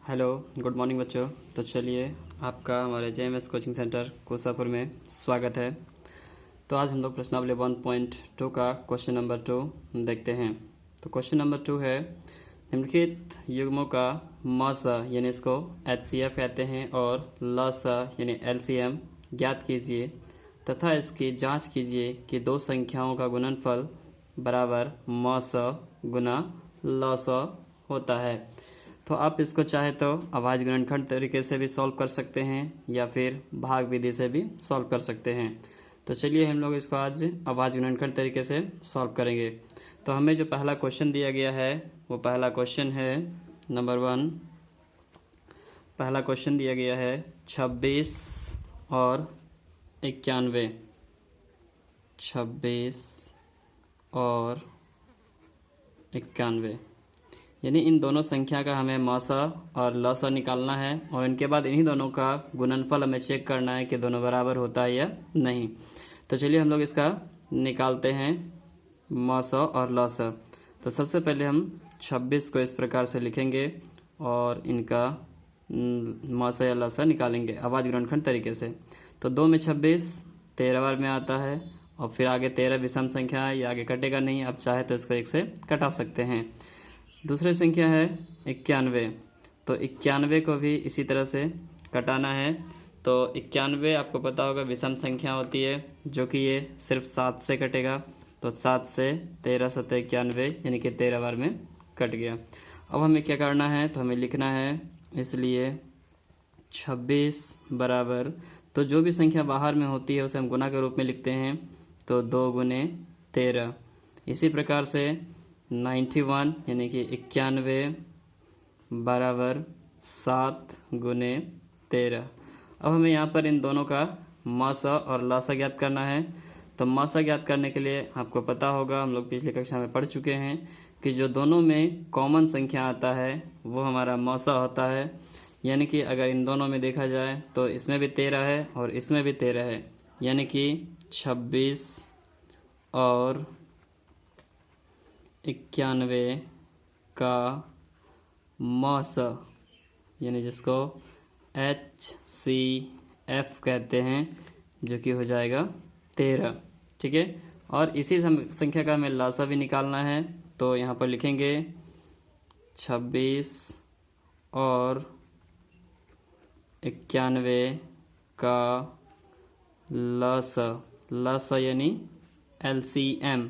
Hello, good morning बच्चों। तो चलिए, आपका हमारे जेएमएस कोचिंग सेंटर कोसापुर में स्वागत है। तो आज हम लोग प्रश्नावली 1.2 का क्वेश्चन नंबर 2 देखते हैं। तो क्वेश्चन नंबर 2 है, निम्नलिखित युग्मों का मौसा यानी इसको HCF कहते हैं और लसा यानी LCM ज्ञात कीजिए तथा इसकी जांच कीजिए कि दो संख्याओं का गुणनफल बराबर मौसा गुना लसा होता है। तो आप इसको चाहे तो अभाज्य गुणनखंड तरीके से भी सॉल्व कर सकते हैं या फिर भाग विधि से भी सॉल्व कर सकते हैं। तो चलिए हम लोग इसको आज अभाज्य गुणनखंड तरीके से सॉल्व करेंगे। तो हमें जो पहला क्वेश्चन दिया गया है वो पहला क्वेश्चन है नंबर 1। पहला क्वेश्चन दिया गया है 26 और 91। 26 और 91 यानी इन दोनों संख्या का हमें मौसा और लसा निकालना है और इनके बाद इन्हीं दोनों का गुणनफल हमें चेक करना है कि दोनों बराबर होता है या नहीं। तो चलिए हम लोग इसका निकालते हैं मौसा और लसा। तो सबसे पहले हम 26 को इस प्रकार से लिखेंगे और इनका मौसा या लसा निकालेंगे अभाज्य गुणनखंड तरीके से। तो 2 में 26 13 बार में आता है और फिर आगे 13 विषम संख्या है, ये आगे कटेगा नहीं। आप चाहे तो इसको 1 से कटा सकते हैं। दूसरी संख्या है 91। तो 91 को भी इसी तरह से कटाना है। तो 91 आपको पता होगा विषम संख्या होती है, जो कि ये सिर्फ 7 से कटेगा। तो 7 से 13 सत्ते 91 यानी कि 13 बार में कट गया। अब हमें क्या करना है, तो हमें लिखना है, इसलिए 26 बराबर, तो जो भी संख्या बाहर में होती है उसे हम गुना के रूप में लिखते हैं। तो 2 गुने 13। इसी प्रकार से 91 यानी कि 91 बराबर 7 गुने 13। अब हमें यहाँ पर इन दोनों का मौसा और लसा ज्ञात करना है। तो मौसा ज्ञात करने के लिए आपको पता होगा, हम लोग पिछली कक्षा में पढ़ चुके हैं कि जो दोनों में कॉमन संख्या आता है वो हमारा मौसा होता है। यानी कि अगर इन दोनों में देखा जाए तो इसमें भी 13 है और इसमें भी 13 है, यानी कि 26 और 91 का मौसा यानी जिसको HCF कहते हैं, जो कि हो जाएगा 13। ठीक है। और इसी संख्या का हमें लसा भी निकालना है। तो यहाँ पर लिखेंगे 26 और 91 का लसा यानी LCM।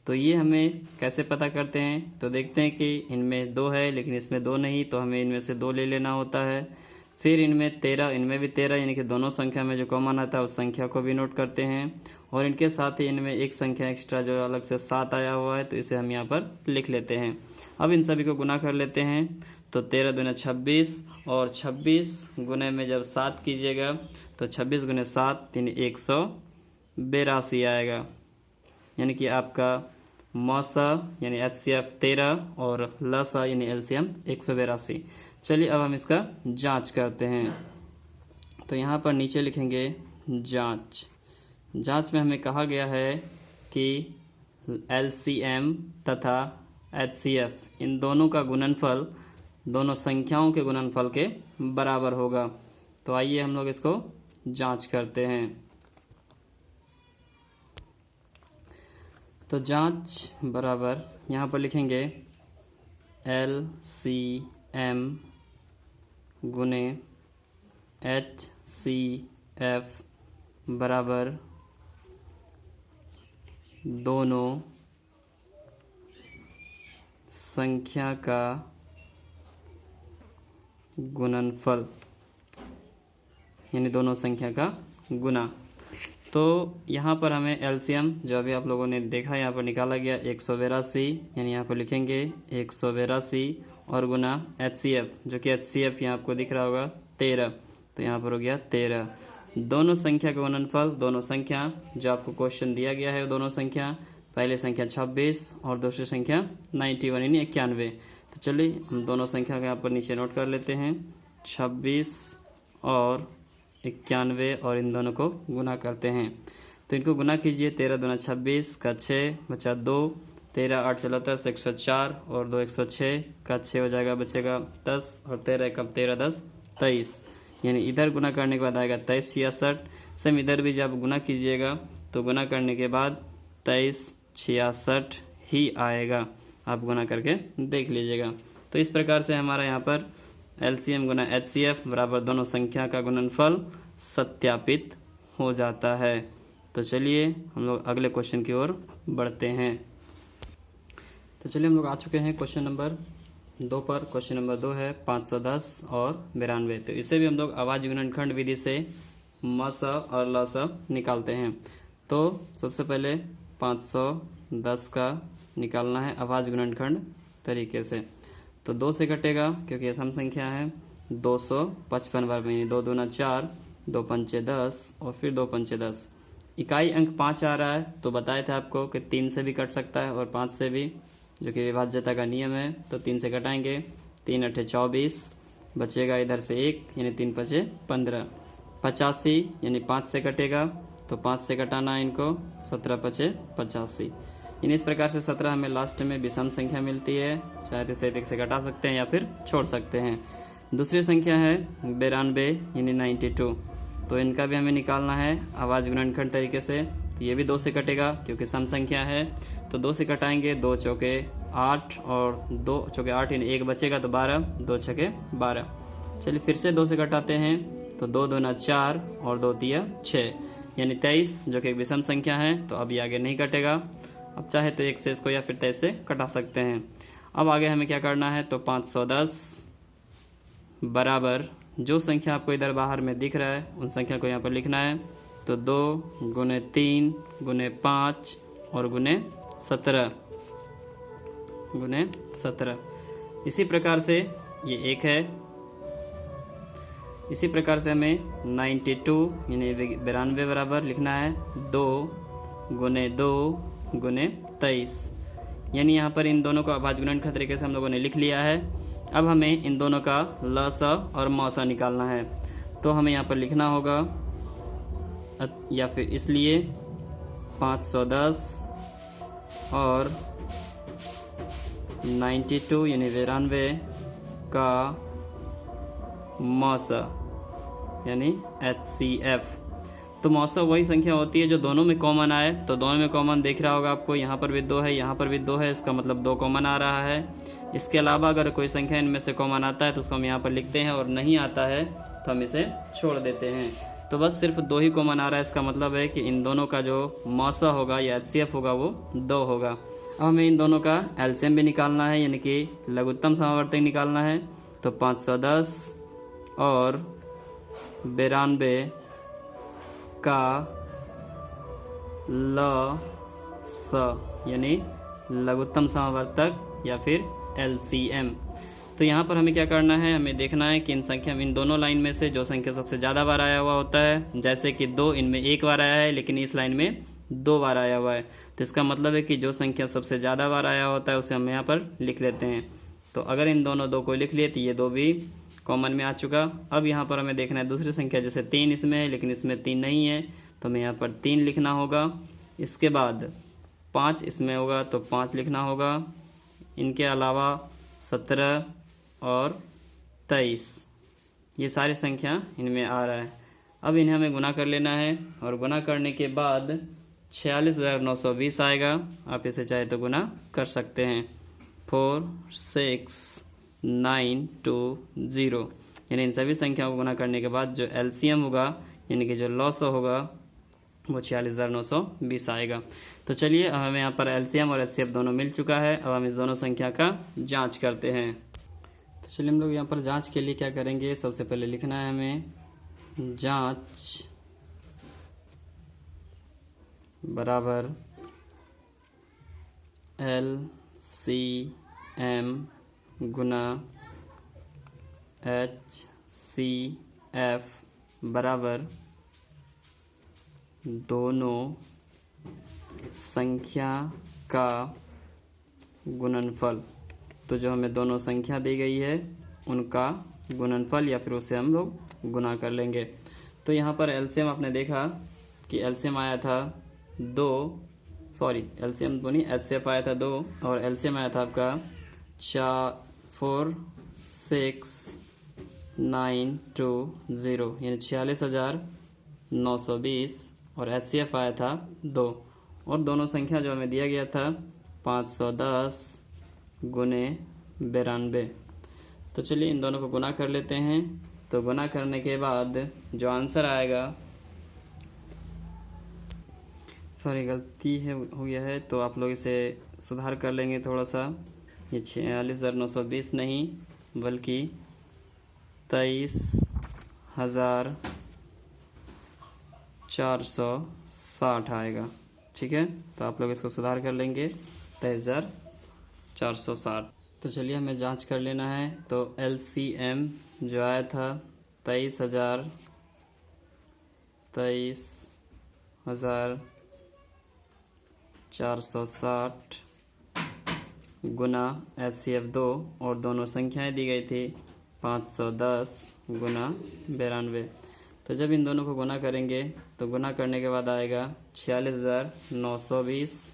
तो ये हमें कैसे पता करते हैं, तो देखते हैं कि इनमें 2 है लेकिन इसमें 2 नहीं, तो हमें इनमें से 2 ले लेना होता है। फिर इनमें 13, इनमें भी 13, यानी कि दोनों संख्या में जो कॉमन आता है उस संख्या को भी नोट करते हैं। और इनके साथ ही इनमें एक संख्या एक्स्ट्रा जो अलग से 7 आया हुआ है, तो इसे हम यहाँ पर लिख लेते हैं। अब इन सभी को गुना कर लेते हैं। तो 13 दूना 26 और 26 गुने में जब 7 कीजिएगा तो 26 गुने 7 यानी 182 आएगा। यानी कि आपका मौसा यानी HCF 13 और लसा यानी LCM 182। चलिए अब हम इसका जांच करते हैं। तो यहाँ पर नीचे लिखेंगे जांच। जांच में हमें कहा गया है कि LCM तथा HCF इन दोनों का गुणनफल दोनों संख्याओं के गुणनफल के बराबर होगा। तो आइए हम लोग इसको जांच करते हैं। तो जांच बराबर यहाँ पर लिखेंगे LCM गुने HCF बराबर दोनों संख्या का गुणनफल यानी दोनों संख्या का गुना। तो यहाँ पर हमें LCM जो अभी आप लोगों ने देखा यहाँ पर निकाला गया 182, यानी यहाँ पर लिखेंगे 182 और गुना HCF जो कि HCF यहाँ आपको दिख रहा होगा 13, तो यहाँ पर हो गया 13। दोनों संख्या का गुणनफल, दोनों संख्या जो आपको क्वेश्चन दिया गया है, दोनों संख्या, पहले संख्या 26 और दूसरी संख्या 91 यानी 91। तो चलिए हम दोनों संख्या को यहाँ पर नीचे नोट कर लेते हैं, 26 और 91, और इन दोनों को गुना करते हैं। तो इनको गुना कीजिए, 13 दूना 26 का 6 बचा 2 13 8 चला 10 104 और 2 106 का 6 हो जाएगा, बचेगा 10 और 13 कम 13 10 23, यानी इधर गुना करने के बाद आएगा 23 66। सेम इधर भी जब गुना कीजिएगा तो गुना करने के बाद 23 66 ही आएगा, आप गुना करके देख लीजिएगा। तो इस प्रकार से हमारा यहाँ पर LCM गुना HCF बराबर दोनों संख्या का गुणनफल सत्यापित हो जाता है। तो चलिए हम लोग अगले क्वेश्चन की ओर बढ़ते हैं। तो चलिए हम लोग आ चुके हैं क्वेश्चन नंबर 2 पर। क्वेश्चन नंबर 2 है 510 और 92। तो इसे भी हम लोग अभाज्य गुणनखंड विधि से मस और लस निकालते हैं। तो सबसे पहले 510 का निकालना है अभाज्य गुणनखंड तरीके से। तो 2 से कटेगा क्योंकि ये सम संख्या है, 255 बार में 2 दूना 4, 2 पंचे 10 और फिर 2 पंचे 10। इकाई अंक 5 आ रहा है, तो बताए थे आपको कि 3 से भी कट सकता है और 5 से भी, जो कि विभाज्यता का नियम है। तो 3 से कटाएंगे, 3 8 24, बचेगा इधर से 1 यानी 3 5 15। 85 यानी 5 से कटेगा, तो 5 से कटाना है इनको, 17 5 85। यानी इस प्रकार से 17 हमें लास्ट में विषम संख्या मिलती है, चाहे तो इसे 1 से कटा सकते हैं या फिर छोड़ सकते हैं। दूसरी संख्या है 92 यानी 92। तो इनका भी हमें निकालना है अभाज्य गुणनखंड तरीके से। तो ये भी 2 से कटेगा क्योंकि सम संख्या है, तो 2 से कटाएंगे, 2 चौके 8 और 2 चौके 8 यानी 1 बचेगा तो 12, 2 छके 12। चलिए फिर से 2 से कटाते हैं, तो 2 दूना 4 और 2 तिया 6 यानी 23, जो कि एक विषम संख्या है। तो अब ये आगे नहीं कटेगा, अब चाहे तो 1 से इसको या फिर 23 से कटा सकते हैं। अब आगे हमें क्या करना है, तो 510 बराबर जो संख्या आपको इधर बाहर में दिख रहा है उन संख्या को यहाँ पर लिखना है। तो 2 गुने 3 गुने 5 और गुने 17 गुने 17। इसी प्रकार से ये 1 है। इसी प्रकार से हमें 92 यानी 92 बराबर लिखना है 2 गुने 2 गुने 23, यानी यहाँ पर इन दोनों को अभाज्य गुणनखंड तरीके से हम लोगों ने लिख लिया है। अब हमें इन दोनों का लस और मौसा निकालना है। तो हमें यहाँ पर लिखना होगा, या फिर इसलिए 510 और 92 यानी 92 का मौसा यानी HCF। तो मौसा वही संख्या होती है जो दोनों में कॉमन आए। तो दोनों में कॉमन देख रहा होगा आपको, यहाँ पर भी 2 है, यहाँ पर भी 2 है, इसका मतलब 2 कॉमन आ रहा है। इसके अलावा अगर कोई संख्या इनमें से कॉमन आता है तो उसको हम यहाँ पर लिखते हैं, और नहीं आता है तो हम इसे छोड़ देते हैं। तो बस सिर्फ 2 ही कॉमन आ रहा है, इसका मतलब है कि इन दोनों का जो मौसा होगा या HCF होगा वो 2 होगा। अब हमें इन दोनों का LCM भी निकालना है, यानी कि लघुत्तम समावर्तक निकालना है। तो 510 और 92 का लस यानी लघुत्तम समावर्तक या फिर LCM। तो यहाँ पर हमें क्या करना है, हमें देखना है कि इन दोनों लाइन में से जो संख्या सबसे ज़्यादा बार आया हुआ होता है, जैसे कि 2 इनमें 1 बार आया है लेकिन इस लाइन में 2 बार आया हुआ है। तो इसका मतलब है कि जो संख्या सबसे ज़्यादा बार आया होता है उसे हम यहाँ पर लिख लेते हैं। तो अगर इन दोनों 2 को लिख लिए तो ये 2 भी कॉमन में आ चुका। अब यहाँ पर हमें देखना है दूसरी संख्या, जैसे 3 इसमें है लेकिन इसमें 3 नहीं है, तो हमें यहाँ पर 3 लिखना होगा। इसके बाद 5 इसमें होगा तो 5 लिखना होगा। इनके अलावा 17 और 23 ये सारी संख्या इनमें आ रहा है। अब इन्हें हमें गुना कर लेना है, और गुना करने के बाद 46,920 आएगा। आप इसे चाहे तो गुना कर सकते हैं, 46920, यानी इन सभी संख्याओं को गुना करने के बाद जो LCM होगा यानी कि जो लॉस होगा वो 46,920 आएगा। तो चलिए अब हमें यहाँ पर LCM और HCF दोनों मिल चुका है। अब हम इस दोनों संख्या का जांच करते हैं। तो चलिए हम लोग यहाँ पर जांच के लिए क्या करेंगे, सबसे पहले लिखना है हमें जांच बराबर LCM गुना HCF बराबर दोनों संख्या का गुणनफल। तो जो हमें दोनों संख्या दी गई है उनका गुणनफल या फिर उसे हम लोग गुना कर लेंगे। तो यहाँ पर LCM आपने देखा कि LCM आया था 2 सॉरी एलसीएम तो नहीं, एचसीएफ आया था 2 और एलसीएम आया था आपका 46,920 यानी 46,920 और एचसीएफ आया था 2 और दोनों संख्या जो हमें दिया गया था 510 गुने 92। तो चलिए इन दोनों को गुना कर लेते हैं। तो गुना करने के बाद जो आंसर आएगा, सॉरी गलती है हो गया है, तो आप लोग इसे सुधार कर लेंगे थोड़ा सा। ये 46,920 नहीं बल्कि 23,460 आएगा। ठीक है, तो आप लोग इसको सुधार कर लेंगे 23,460। तो चलिए हमें जांच कर लेना है। तो एलसीएम जो आया था 23,460 गुना एचसीएफ 2 और दोनों संख्याएं दी गई थी 510 गुना 92। तो जब इन दोनों को गुना करेंगे तो गुना करने के बाद आएगा 46,920।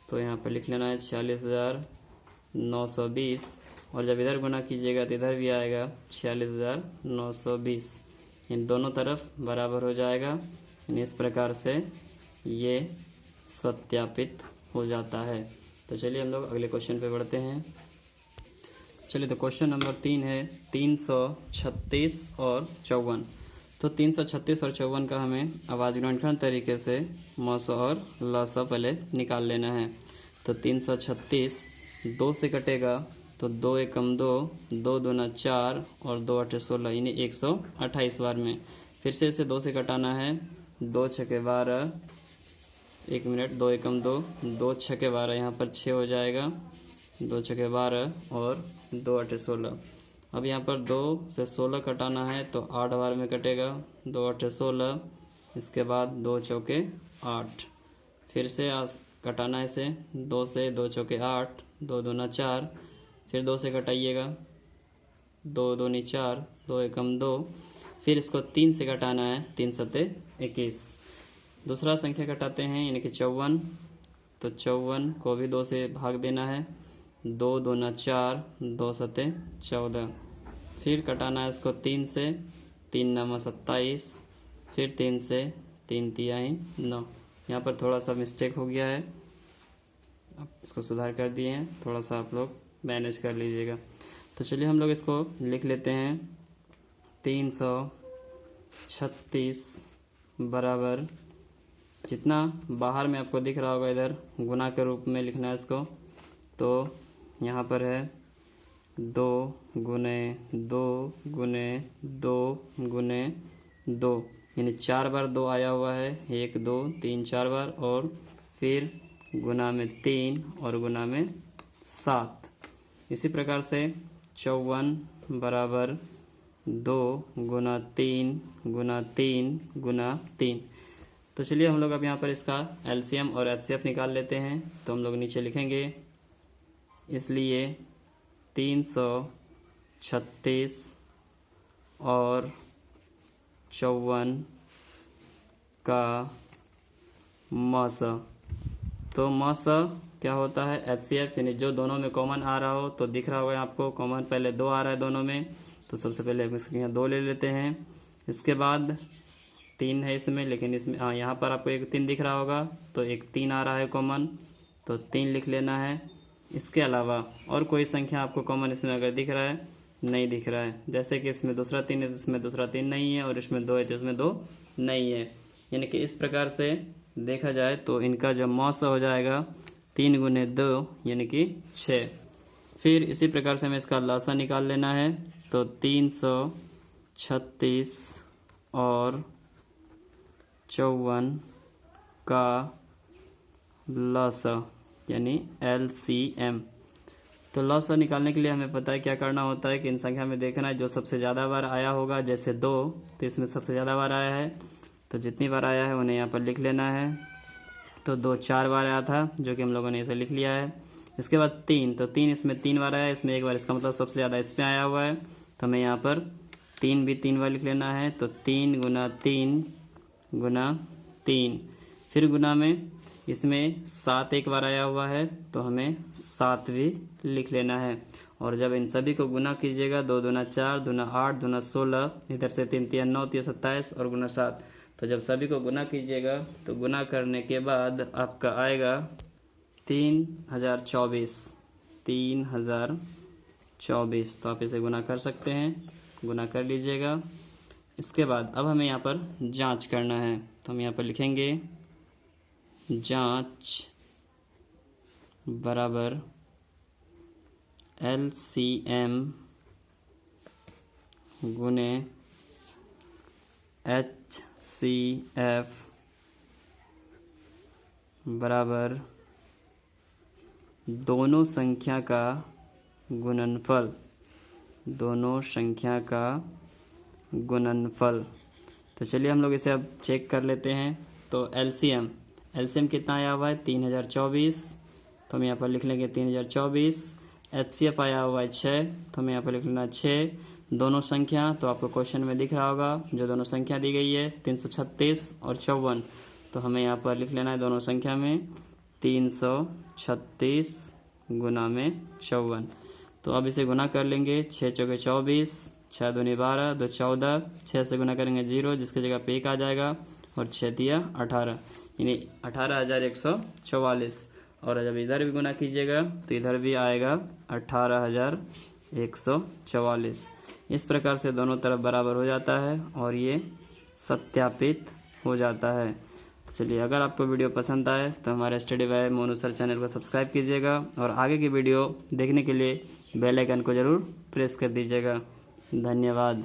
तो यहाँ पर लिख लेना है 46,920 और जब इधर गुना कीजिएगा तो इधर भी आएगा 46,920। इन दोनों तरफ बराबर हो जाएगा। इस प्रकार से ये सत्यापित हो जाता है। तो चलिए हम लोग अगले क्वेश्चन पे बढ़ते हैं। चलिए तो क्वेश्चन नंबर 3 है 336 और 54। तो 336 और 54 का हमें आवाज़ गुणनखंड तरीके से मौसा और लसा पहले निकाल लेना है। तो 336 2 से कटेगा तो 2 एकम 2, 2 दूना 4 और 2 अठे 16 यानी 128 बार में। फिर से इसे 2 से कटाना है, 2 छके 12, 1 मिनट, 2 एकम 2, 2 छके 12, यहाँ पर 6 हो जाएगा, 2 छके 12 और 2 अठे 16। अब यहाँ पर 2 से 16 कटाना है तो 8 बार में कटेगा, 2 अठे 16, इसके बाद 2 चौके 8। फिर से कटाना है इसे, 2 से 2 चौके 8, 2 दूना 4, फिर 2 से कटाइएगा, 2 दूनी 4, 2 एकम 2। फिर इसको 3 से कटाना है, 3 सते 21। दूसरा संख्या कटाते हैं यानी कि 54। तो 54 को भी 2 से भाग देना है, 2 दूना 4, 2 सते 14। फिर कटाना है इसको 3 से, 3 नामा 27, फिर 3 से, 3 तिहाई 9। यहाँ पर थोड़ा सा मिस्टेक हो गया है, अब इसको सुधार कर दिए हैं, थोड़ा सा आप लोग मैनेज कर लीजिएगा। तो चलिए हम लोग इसको लिख लेते हैं 336 बराबर, जितना बाहर में आपको दिख रहा होगा इधर गुना के रूप में लिखना है इसको। तो यहाँ पर है 2 गुने 2 गुने 2 गुने 2 यानी 4 बार 2 आया हुआ है, 1 2 3 4 बार, और फिर गुना में 3 और गुना में 7। इसी प्रकार से 54 बराबर 2 गुना 3 गुना 3 गुना 3। तो चलिए हम लोग अब यहाँ पर इसका एलसीएम और एचसीएफ निकाल लेते हैं। तो हम लोग नीचे लिखेंगे, इसलिए 336 और 54 का मौसा। तो मौसा क्या होता है, एचसीएफ यानी जो दोनों में कॉमन आ रहा हो। तो दिख रहा होगा आपको कॉमन पहले 2 आ रहा है दोनों में, तो सबसे पहले हम इसके यहाँ 2 ले लेते हैं। इसके बाद 3 है इसमें, लेकिन इसमें यहाँ पर आपको एक 3 दिख रहा होगा, तो एक 3 आ रहा है कॉमन, तो 3 लिख लेना है। इसके अलावा और कोई संख्या आपको कॉमन इसमें अगर दिख रहा है, नहीं दिख रहा है, जैसे कि इसमें दूसरा 3 है तो इसमें दूसरा 3 नहीं है, और इसमें 2 है तो इसमें 2 नहीं है। यानी कि इस प्रकार से देखा जाए तो इनका जो मौसा हो जाएगा 3 गुने 2 यानी कि 6। फिर इसी प्रकार से हमें इसका लासा निकाल लेना है। तो 336 और 54 का लासा यानी एलसीएम। तो लासा निकालने के लिए हमें पता है क्या करना होता है कि इन संख्या में देखना है जो सबसे ज़्यादा बार आया होगा। जैसे 2, तो इसमें सबसे ज़्यादा बार आया है, तो जितनी बार आया है उन्हें यहाँ पर लिख लेना है। तो 2 4 बार आया था, जो कि हम लोगों ने इसे लिख लिया है। इसके बाद 3, तो 3 इसमें 3 बार आया है, इसमें 1 बार, इसका मतलब सबसे ज़्यादा इसमें आया हुआ है, तो हमें यहाँ पर 3 भी 3 बार लिख लेना है। तो 3 गुना 3 गुना 3, फिर गुना में इसमें 7 एक बार आया हुआ है तो हमें 7 भी लिख लेना है। और जब इन सभी को गुना कीजिएगा, 2 दूना 4, दूना 8, दूना 16, इधर से 3 तिया 9, तिया 27 और गुना 7। तो जब सभी को गुना कीजिएगा तो गुना करने के बाद आपका आएगा 3024। 3024। तो आप इसे गुना कर सकते हैं, गुना कर लीजिएगा। इसके बाद अब हमें यहाँ पर जांच करना है, तो हम यहाँ पर लिखेंगे जांच बराबर LCM गुने HCF बराबर दोनों संख्या का गुणनफल। दोनों संख्या का गुणनफल। तो चलिए हम लोग इसे अब चेक कर लेते हैं। तो एलसीएम कितना आया हुआ है? 3024। तो हम यहाँ पर लिख लेंगे 3024। HCF आया हुआ है 6, तो हमें यहाँ पर लिख लेना 6। दोनों संख्या तो आपको क्वेश्चन में दिख रहा होगा, जो दोनों संख्या दी गई है 336 और 54। तो हमें यहाँ पर लिख लेना है दोनों संख्या में 336 गुना में 54। तो अब इसे गुना कर लेंगे। 6 चौके 24, 6 दूनी 12, 2 14, 6 से गुना करेंगे 0 जिसकी जगह पे 1 आ जाएगा, और 6 दिया 18, यानी 18,144। और जब इधर भी गुना कीजिएगा तो इधर भी आएगा 18,144। इस प्रकार से दोनों तरफ बराबर हो जाता है और ये सत्यापित हो जाता है। तो चलिए, अगर आपको वीडियो पसंद आए तो हमारे study bye Monu sir channel को सब्सक्राइब कीजिएगा और आगे की वीडियो देखने के लिए बेल आइकन को ज़रूर प्रेस कर दीजिएगा। धन्यवाद।